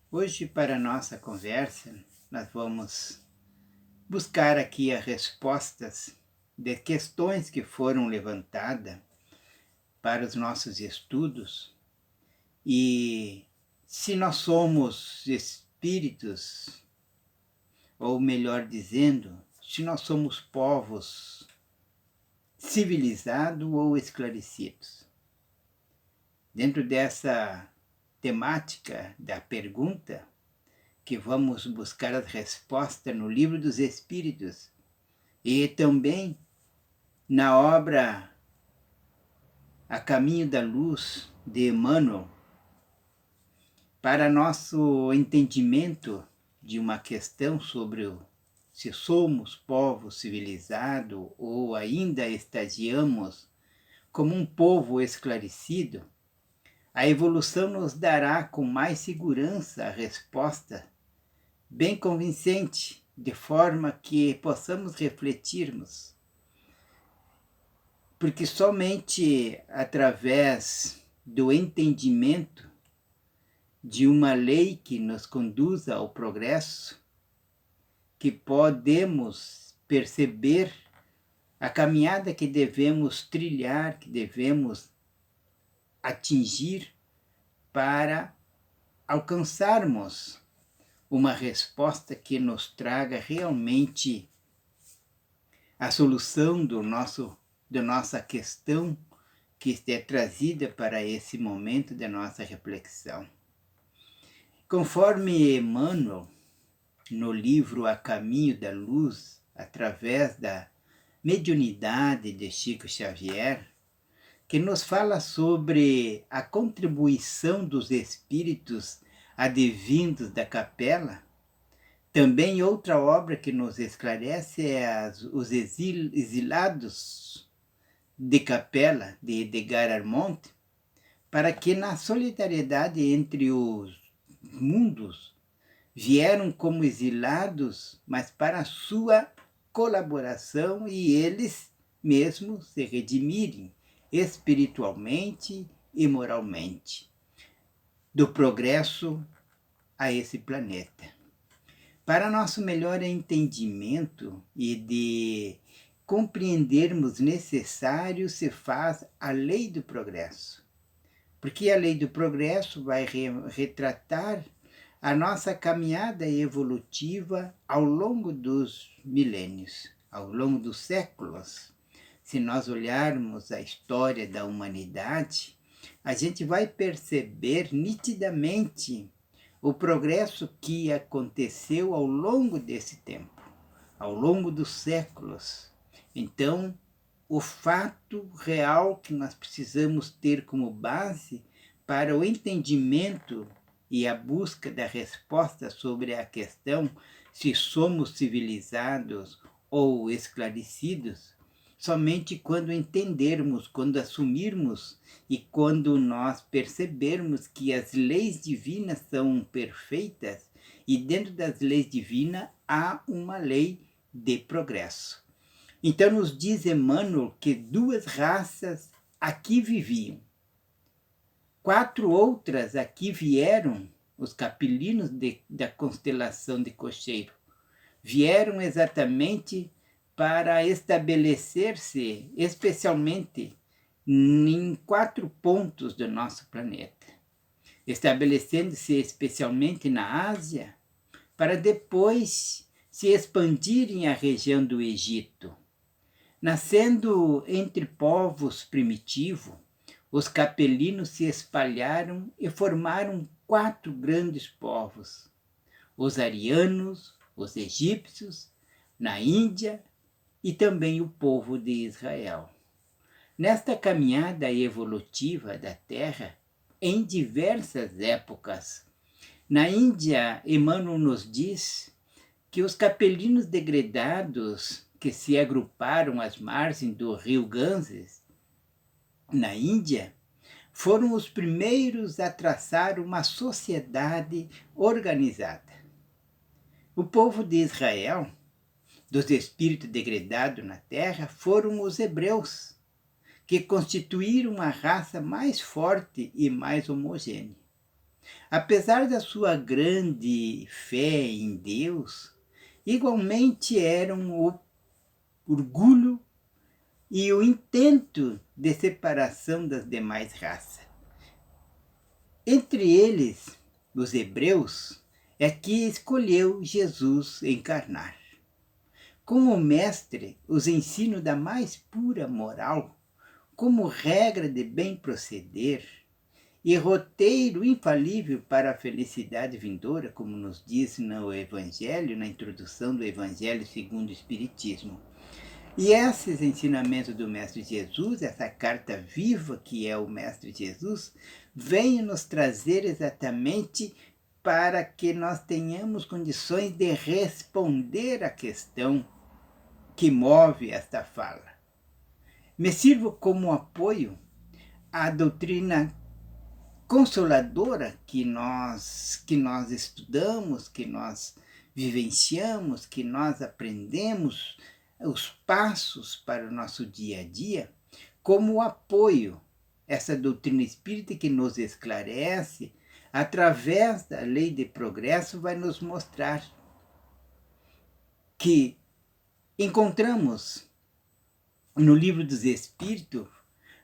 Hoje, para a nossa conversa, nós vamos buscar aqui as respostas de questões que foram levantadas para os nossos estudos e se nós somos espíritos, ou melhor dizendo, se nós somos povos civilizados ou esclarecidos. Dentro dessa temática da pergunta, que vamos buscar as respostas no Livro dos Espíritos e também na obra A Caminho da Luz, de Emmanuel, para nosso entendimento de uma questão sobre se somos povo civilizado ou ainda estagiamos como um povo esclarecido. A evolução nos dará com mais segurança a resposta bem convincente, de forma que possamos refletirmos. Porque somente através do entendimento de uma lei que nos conduza ao progresso, que podemos perceber a caminhada que devemos trilhar, que devemos atingir para alcançarmos uma resposta que nos traga realmente a solução da nossa questão que é trazida para esse momento da nossa reflexão. Conforme Emmanuel, no livro A Caminho da Luz, através da mediunidade de Chico Xavier, que nos fala sobre a contribuição dos espíritos advindos da capela. Também outra obra que nos esclarece é os exilados de capela, de Edgar Armond, para que na solidariedade entre os mundos vieram como exilados, mas para a sua colaboração e eles mesmos se redimirem espiritualmente e moralmente do progresso a esse planeta. Para nosso melhor entendimento e de compreendermos necessário, se faz a lei do progresso. Porque a lei do progresso vai retratar a nossa caminhada evolutiva ao longo dos milênios, ao longo dos séculos. Se nós olharmos a história da humanidade, a gente vai perceber nitidamente o progresso que aconteceu ao longo desse tempo, ao longo dos séculos. Então, o fato real que nós precisamos ter como base para o entendimento e a busca da resposta sobre a questão se somos civilizados ou esclarecidos, somente quando entendermos, quando assumirmos e quando nós percebermos que as leis divinas são perfeitas e dentro das leis divinas há uma lei de progresso. Então nos diz Emmanuel que 2 raças aqui viviam. 4 outras aqui vieram, os capelinos da constelação de Cocheiro, vieram exatamente para estabelecer-se especialmente em 4 pontos do nosso planeta, estabelecendo-se especialmente na Ásia, para depois se expandirem à região do Egito. Nascendo entre povos primitivos, os capelinos se espalharam e formaram 4 grandes povos: os arianos, os egípcios, na Índia e também o povo de Israel. Nesta caminhada evolutiva da Terra, em diversas épocas, na Índia, Emmanuel nos diz que os capelinos degredados que se agruparam às margens do rio Ganges, na Índia, foram os primeiros a traçar uma sociedade organizada. O povo de Israel, dos espíritos degredados na terra, foram os hebreus, que constituíram a raça mais forte e mais homogênea. apesar da sua grande fé em Deus, igualmente eram o orgulho e o intento de separação das demais raças. Entre eles, os hebreus, é que escolheu Jesus encarnar. Como mestre, os ensinos da mais pura moral, como regra de bem proceder e roteiro infalível para a felicidade vindoura, como nos diz no Evangelho, na introdução do Evangelho segundo o Espiritismo. E esses ensinamentos do Mestre Jesus, essa carta viva que é o Mestre Jesus, vem nos trazer exatamente para que nós tenhamos condições de responder à questão que move esta fala. Me sirvo como apoio à doutrina consoladora que nós estudamos, que nós vivenciamos, que nós aprendemos os passos para o nosso dia a dia, como apoio essa doutrina espírita que nos esclarece, através da lei de progresso, vai nos mostrar que encontramos no Livro dos Espíritos,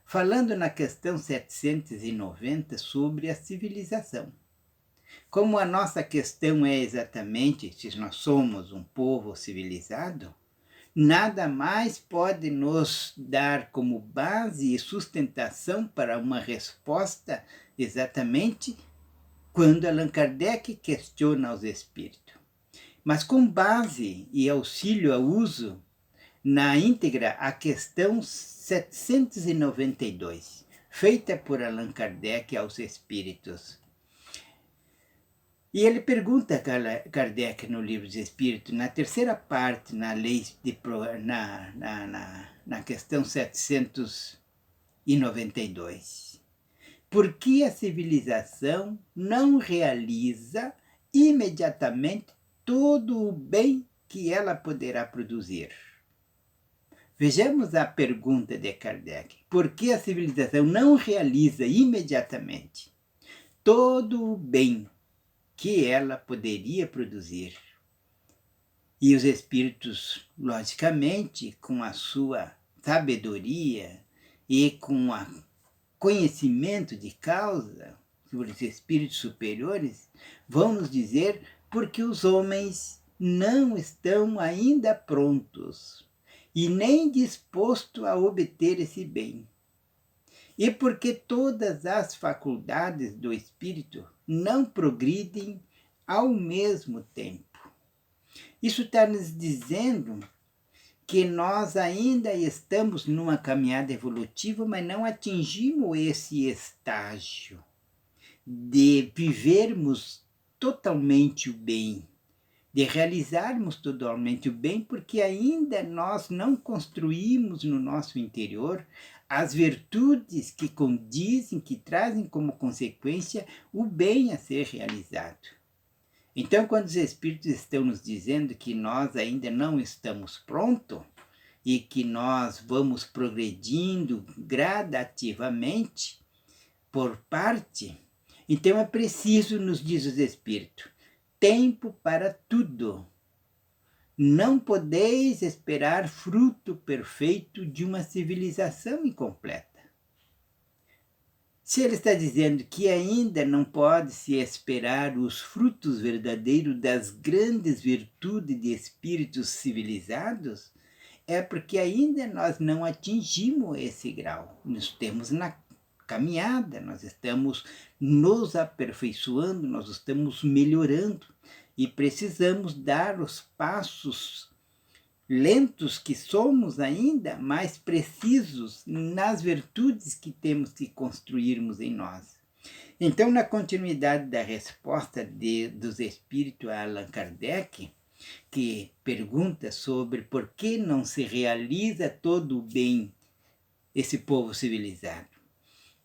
falando na questão 790 sobre a civilização. Como a nossa questão é exatamente se nós somos um povo civilizado, nada mais pode nos dar como base e sustentação para uma resposta exatamente quando Allan Kardec questiona os espíritos. Mas com base e auxílio ao uso na íntegra a questão 792, feita por Allan Kardec aos espíritos. E ele pergunta a Kardec no Livro dos Espíritos, na terceira parte, na questão 792, por que a civilização não realiza imediatamente todo o bem que ela poderá produzir? Vejamos a pergunta de Kardec. Por que a civilização não realiza imediatamente todo o bem que ela poderia produzir? E os espíritos, logicamente, com a sua sabedoria e com o conhecimento de causa, os espíritos superiores, vão nos dizer porque os homens não estão ainda prontos e nem dispostos a obter esse bem. E porque todas as faculdades do espírito não progridem ao mesmo tempo. Isso está nos dizendo que nós ainda estamos numa caminhada evolutiva, mas não atingimos esse estágio de vivermos totalmente o bem, de realizarmos totalmente o bem, porque ainda nós não construímos no nosso interior as virtudes que condizem, que trazem como consequência o bem a ser realizado. Então, quando os espíritos estão nos dizendo que nós ainda não estamos prontos e que nós vamos progredindo gradativamente por parte, então é preciso, nos diz os espíritos, tempo para tudo. Não podeis esperar fruto perfeito de uma civilização incompleta. Se ele está dizendo que ainda não pode-se esperar os frutos verdadeiros das grandes virtudes de espíritos civilizados, é porque ainda nós não atingimos esse grau. Nós temos na caminhada, nós estamos nos aperfeiçoando, nós estamos melhorando e precisamos dar os passos lentos que somos ainda, mais precisos nas virtudes que temos que construirmos em nós. Então, na continuidade da resposta dos espíritos a Allan Kardec, que pergunta sobre por que não se realiza todo o bem esse povo civilizado,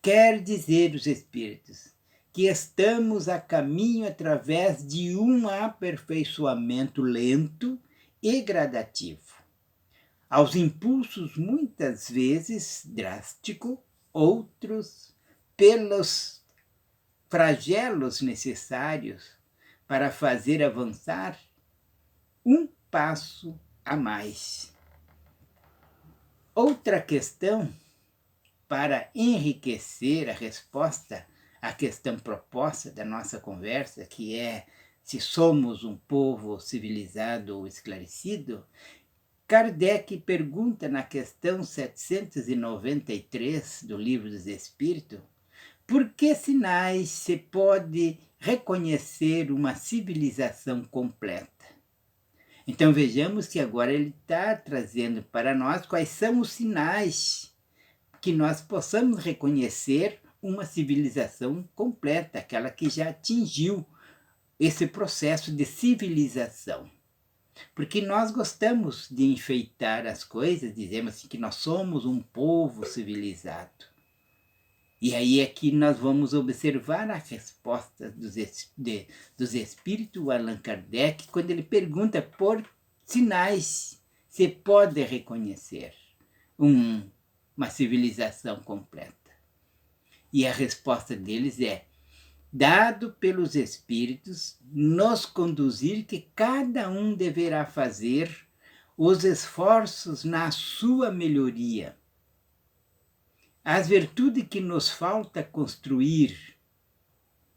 quer dizer os espíritos que estamos a caminho através de um aperfeiçoamento lento e gradativo, aos impulsos muitas vezes drástico, outros pelos flagelos necessários para fazer avançar um passo a mais. Outra questão para enriquecer a resposta à questão proposta da nossa conversa, que é se somos um povo civilizado ou esclarecido, Kardec pergunta na questão 793 do Livro dos Espíritos, por que sinais se pode reconhecer uma civilização completa? Então vejamos que agora ele está trazendo para nós quais são os sinais que nós possamos reconhecer uma civilização completa, aquela que já atingiu esse processo de civilização. Porque nós gostamos de enfeitar as coisas, dizemos assim que nós somos um povo civilizado. E aí é que nós vamos observar a resposta dos espíritos, Allan Kardec, quando ele pergunta por sinais se pode reconhecer uma civilização completa. E a resposta deles é: dado pelos Espíritos, nos conduzir que cada um deverá fazer os esforços na sua melhoria. As virtudes que nos falta construir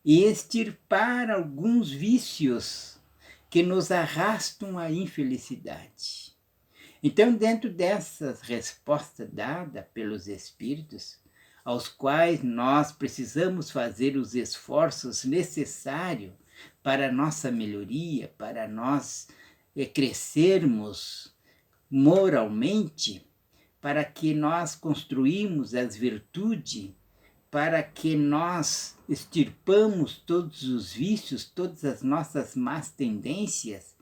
e extirpar alguns vícios que nos arrastam à infelicidade. Então, dentro dessas respostas dadas pelos Espíritos, aos quais nós precisamos fazer os esforços necessários para a nossa melhoria, para nós crescermos moralmente, para que nós construímos as virtudes, para que nós extirpamos todos os vícios, todas as nossas más tendências,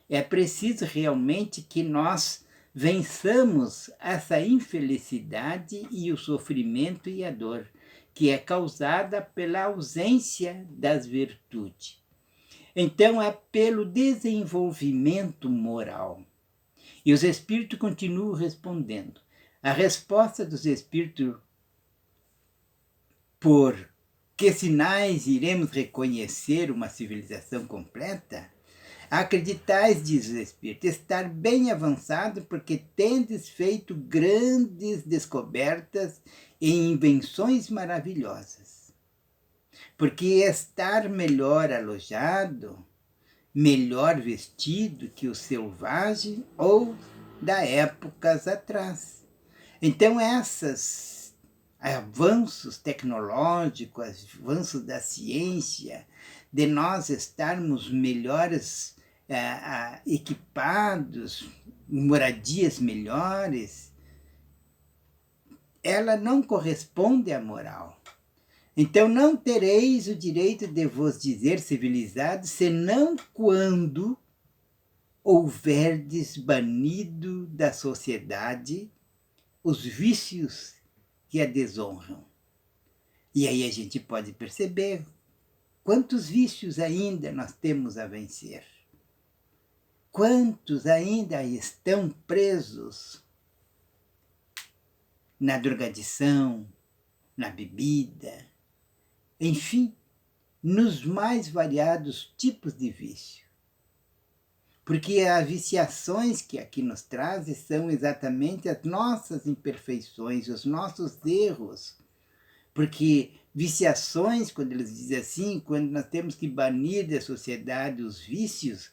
é preciso realmente que nós vençamos essa infelicidade e o sofrimento e a dor, que é causada pela ausência das virtudes. Então, é pelo desenvolvimento moral. E os espíritos continuam respondendo. A resposta dos espíritos, por que sinais iremos reconhecer uma civilização completa? Acreditais, diz o Espírito, estar bem avançado porque tendes feito grandes descobertas e invenções maravilhosas. Porque estar melhor alojado, melhor vestido que o selvagem ou da épocas atrás. Então, esses avanços tecnológicos, avanços da ciência, de nós estarmos melhores equipados, moradias melhores, ela não corresponde à moral. Então não tereis o direito de vos dizer civilizados, senão quando houverdes banido da sociedade os vícios que a desonram. E aí a gente pode perceber quantos vícios ainda nós temos a vencer. Quantos ainda estão presos na drogadição, na bebida, enfim, nos mais variados tipos de vício. Porque as viciações que aqui nos trazem são exatamente as nossas imperfeições, os nossos erros. Porque viciações, quando eles dizem assim, quando nós temos que banir da sociedade os vícios,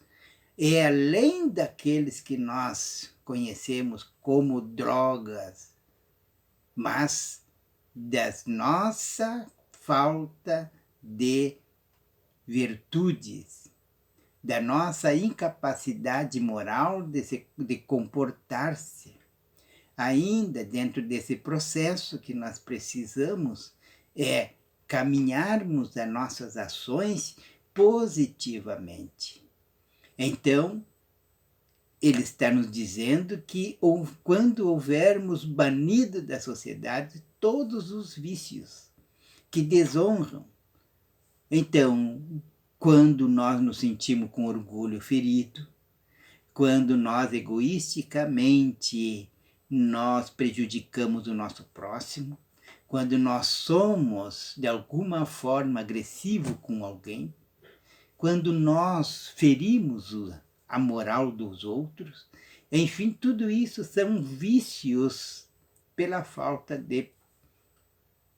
é além daqueles que nós conhecemos como drogas, mas da nossa falta de virtudes, da nossa incapacidade moral de comportar-se. Ainda dentro desse processo que nós precisamos é caminharmos as nossas ações positivamente. Então, ele está nos dizendo que quando houvermos banido da sociedade todos os vícios que desonram, então, quando nós nos sentimos com orgulho ferido, quando nós egoisticamente nós prejudicamos o nosso próximo, quando nós somos, de alguma forma, agressivo com alguém, quando nós ferimos a moral dos outros, enfim, tudo isso são vícios pela falta de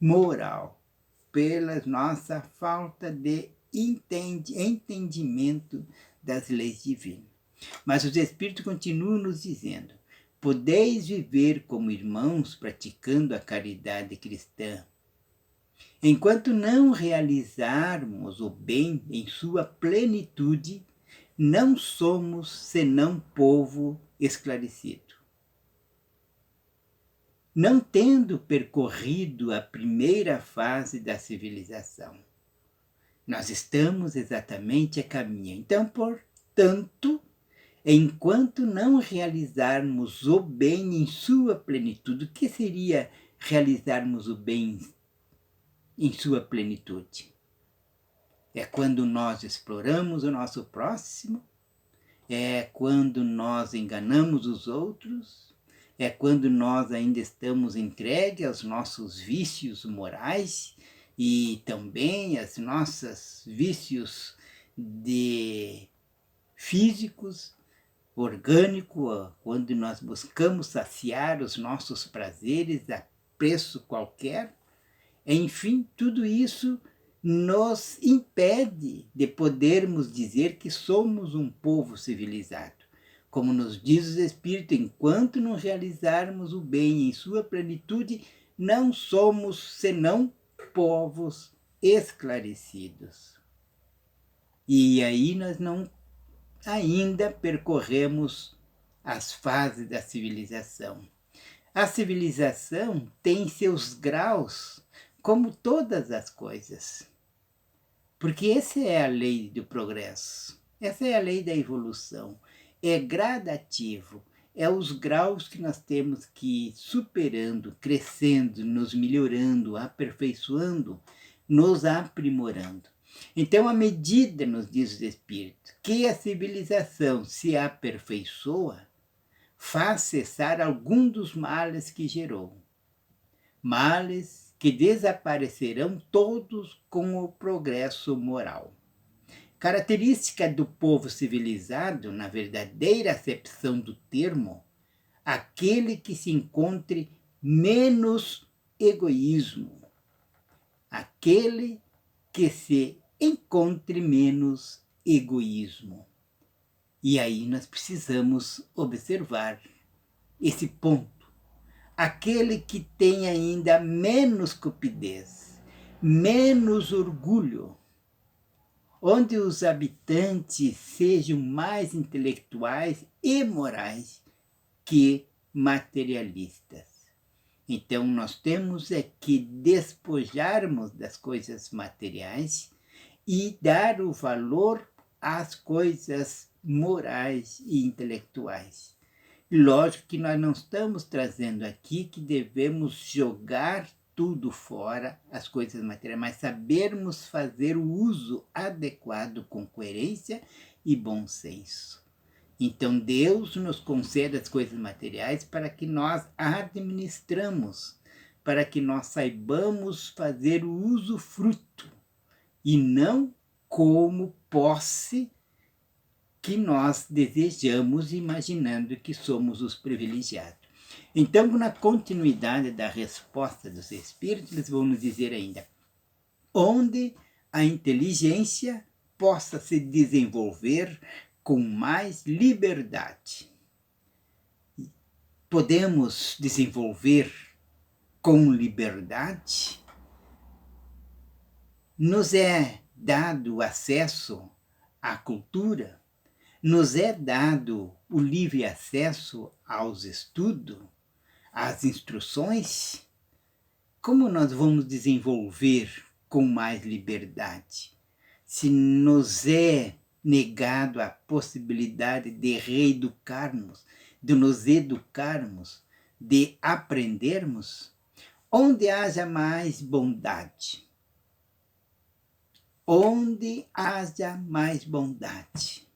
moral, pela nossa falta de entendimento das leis divinas. Mas os Espíritos continuam nos dizendo: podeis viver como irmãos praticando a caridade cristã. Enquanto não realizarmos o bem em sua plenitude, não somos senão povo esclarecido. Não tendo percorrido a primeira fase da civilização, nós estamos exatamente a caminho. Então, portanto, enquanto não realizarmos o bem em sua plenitude, o que seria realizarmos o bem em sua plenitude? É quando nós exploramos o nosso próximo, é quando nós enganamos os outros, é quando nós ainda estamos entregues aos nossos vícios morais e também aos nossos vícios físicos, orgânicos, quando nós buscamos saciar os nossos prazeres a preço qualquer. Enfim, tudo isso nos impede de podermos dizer que somos um povo civilizado. Como nos diz o Espírito, enquanto não realizarmos o bem em sua plenitude, não somos senão povos esclarecidos. E aí nós não ainda percorremos as fases da civilização. A civilização tem seus graus, como todas as coisas. Porque essa é a lei do progresso, essa é a lei da evolução. É gradativo, é os graus que nós temos que ir superando, crescendo, nos melhorando, aperfeiçoando, nos aprimorando. Então, à medida, nos diz o Espírito, que a civilização se aperfeiçoa, faz cessar algum dos males que gerou. Males que desaparecerão todos com o progresso moral. Característica do povo civilizado, na verdadeira acepção do termo, aquele que se encontre menos egoísmo, aquele que se encontre menos egoísmo. E aí nós precisamos observar esse ponto. Aquele que tem ainda menos cupidez, menos orgulho, onde os habitantes sejam mais intelectuais e morais que materialistas. Então nós temos é que despojarmos das coisas materiais e dar o valor às coisas morais e intelectuais. Lógico que nós não estamos trazendo aqui que devemos jogar tudo fora, as coisas materiais, mas sabermos fazer o uso adequado com coerência e bom senso. Então Deus nos concede as coisas materiais para que nós administramos, para que nós saibamos fazer o usufruto e não como posse que nós desejamos, imaginando que somos os privilegiados. Então, na continuidade da resposta dos Espíritos, eles vão nos dizer ainda: onde a inteligência possa se desenvolver com mais liberdade. Podemos desenvolver com liberdade? Nos é dado acesso à cultura? Nos é dado o livre acesso aos estudos, às instruções? Como nós vamos desenvolver com mais liberdade? Se nos é negado a possibilidade de reeducarmos, de nos educarmos, de aprendermos, onde haja mais bondade. Onde haja mais bondade.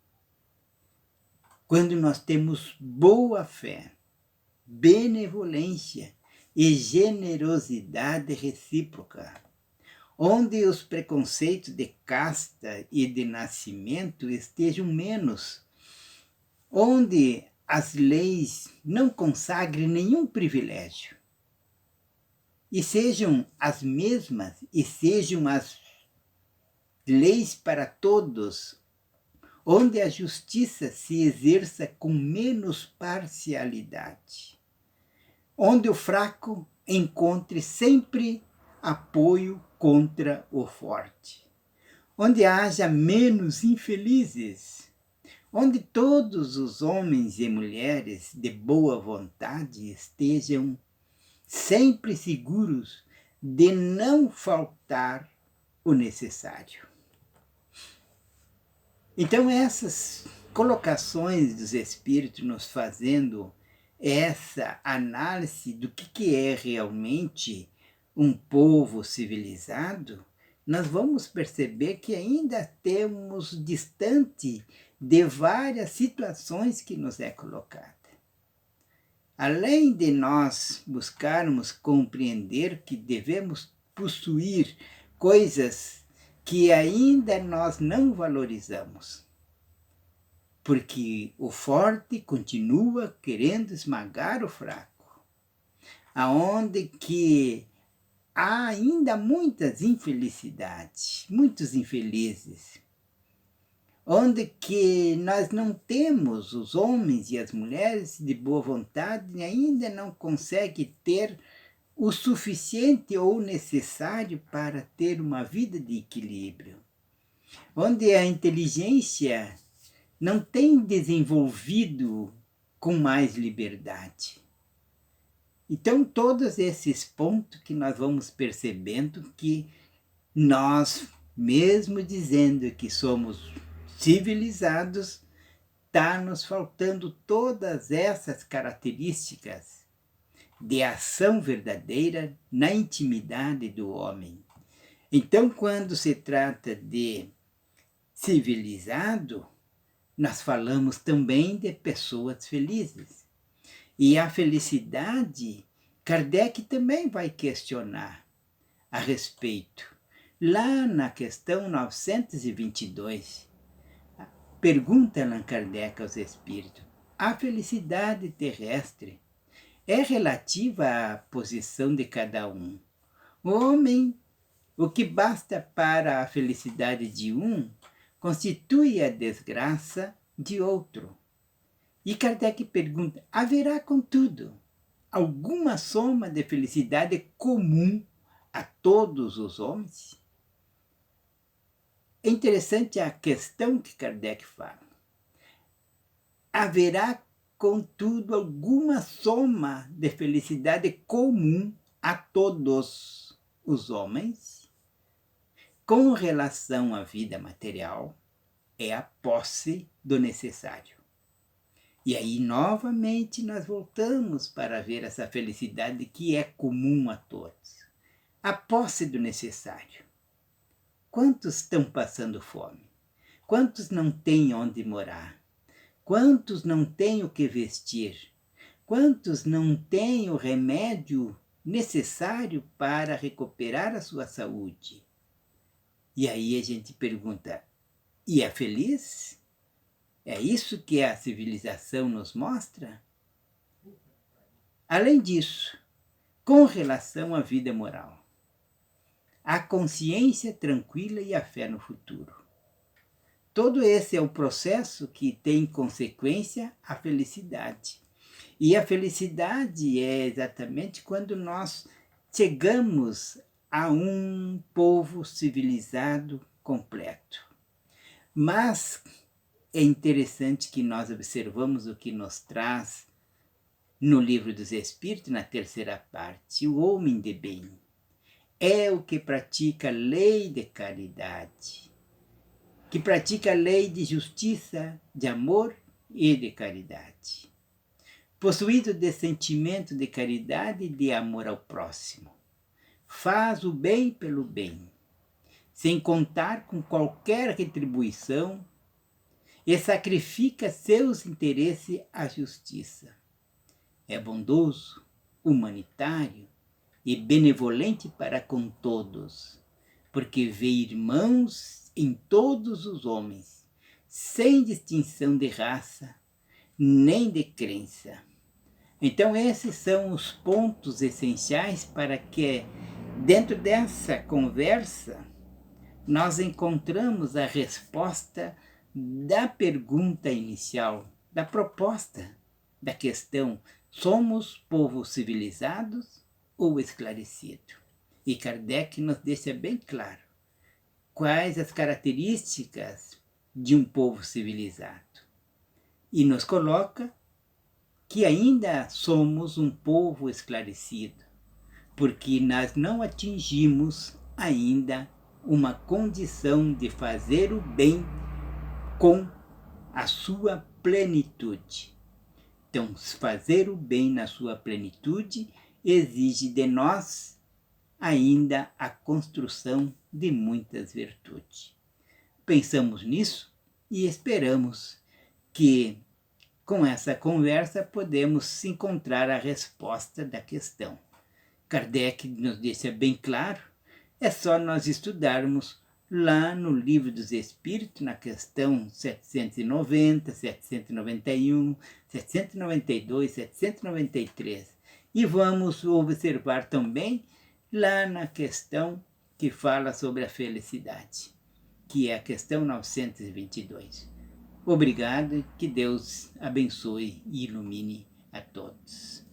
Quando nós temos boa fé, benevolência e generosidade recíproca, onde os preconceitos de casta e de nascimento estejam menos, onde as leis não consagrem nenhum privilégio, e sejam as mesmas, e sejam as leis para todos, onde a justiça se exerça com menos parcialidade, onde o fraco encontre sempre apoio contra o forte, onde haja menos infelizes, onde todos os homens e mulheres de boa vontade estejam sempre seguros de não faltar o necessário. Então, essas colocações dos Espíritos nos fazendo essa análise do que é realmente um povo civilizado, nós vamos perceber que ainda temos distante de várias situações que nos é colocada. Além de nós buscarmos compreender que devemos possuir coisas que ainda nós não valorizamos, porque o forte continua querendo esmagar o fraco, aonde que há ainda muitas infelicidades, muitos infelizes, onde que nós não temos, os homens e as mulheres de boa vontade ainda não conseguem ter o suficiente ou necessário para ter uma vida de equilíbrio, onde a inteligência não tem desenvolvido com mais liberdade. Então, todos esses pontos que nós vamos percebendo que nós, mesmo dizendo que somos civilizados, está nos faltando todas essas características de ação verdadeira na intimidade do homem. Então, quando se trata de civilizado, nós falamos também de pessoas felizes. E a felicidade, Kardec também vai questionar a respeito. Lá na questão 922, pergunta Allan Kardec aos espíritos: a felicidade terrestre é relativa à posição de cada um. O homem, o que basta para a felicidade de um, constitui a desgraça de outro. E Kardec pergunta: haverá, contudo, alguma soma de felicidade comum a todos os homens? É interessante a questão que Kardec fala. Haverá, contudo, alguma soma de felicidade comum a todos os homens? Com relação à vida material, é a posse do necessário. E aí, novamente, nós voltamos para ver essa felicidade que é comum a todos. A posse do necessário. Quantos estão passando fome? Quantos não têm onde morar? Quantos não têm o que vestir? Quantos não têm o remédio necessário para recuperar a sua saúde? E aí a gente pergunta: e é feliz? É isso que a civilização nos mostra? Além disso, com relação à vida moral, a consciência tranquila e a fé no futuro. Todo esse é o processo que tem consequência a felicidade. E a felicidade é exatamente quando nós chegamos a um povo civilizado completo. Mas é interessante que nós observamos o que nos traz no Livro dos Espíritos, na terceira parte: o homem de bem é o que pratica a lei de caridade, que pratica a lei de justiça, de amor e de caridade, possuído de sentimento de caridade e de amor ao próximo. Faz o bem pelo bem, sem contar com qualquer retribuição, e sacrifica seus interesses à justiça. É bondoso, humanitário e benevolente para com todos, porque vê irmãos em todos os homens, sem distinção de raça nem de crença. Então esses são os pontos essenciais para que, dentro dessa conversa, nós encontramos a resposta da pergunta inicial, da proposta, da questão: somos povos civilizados ou esclarecido? E Kardec nos deixa bem claro quais as características de um povo civilizado. E nos coloca que ainda somos um povo esclarecido, porque nós não atingimos ainda uma condição de fazer o bem com a sua plenitude. Então, fazer o bem na sua plenitude exige de nós ainda a construção de muitas virtudes. Pensamos nisso e esperamos que, com essa conversa, podemos encontrar a resposta da questão. Kardec nos deixa bem claro, é só nós estudarmos lá no Livro dos Espíritos, na questão 790, 791, 792, 793. E vamos observar também lá na questão que fala sobre a felicidade, que é a questão 922. Obrigado, que Deus abençoe e ilumine a todos.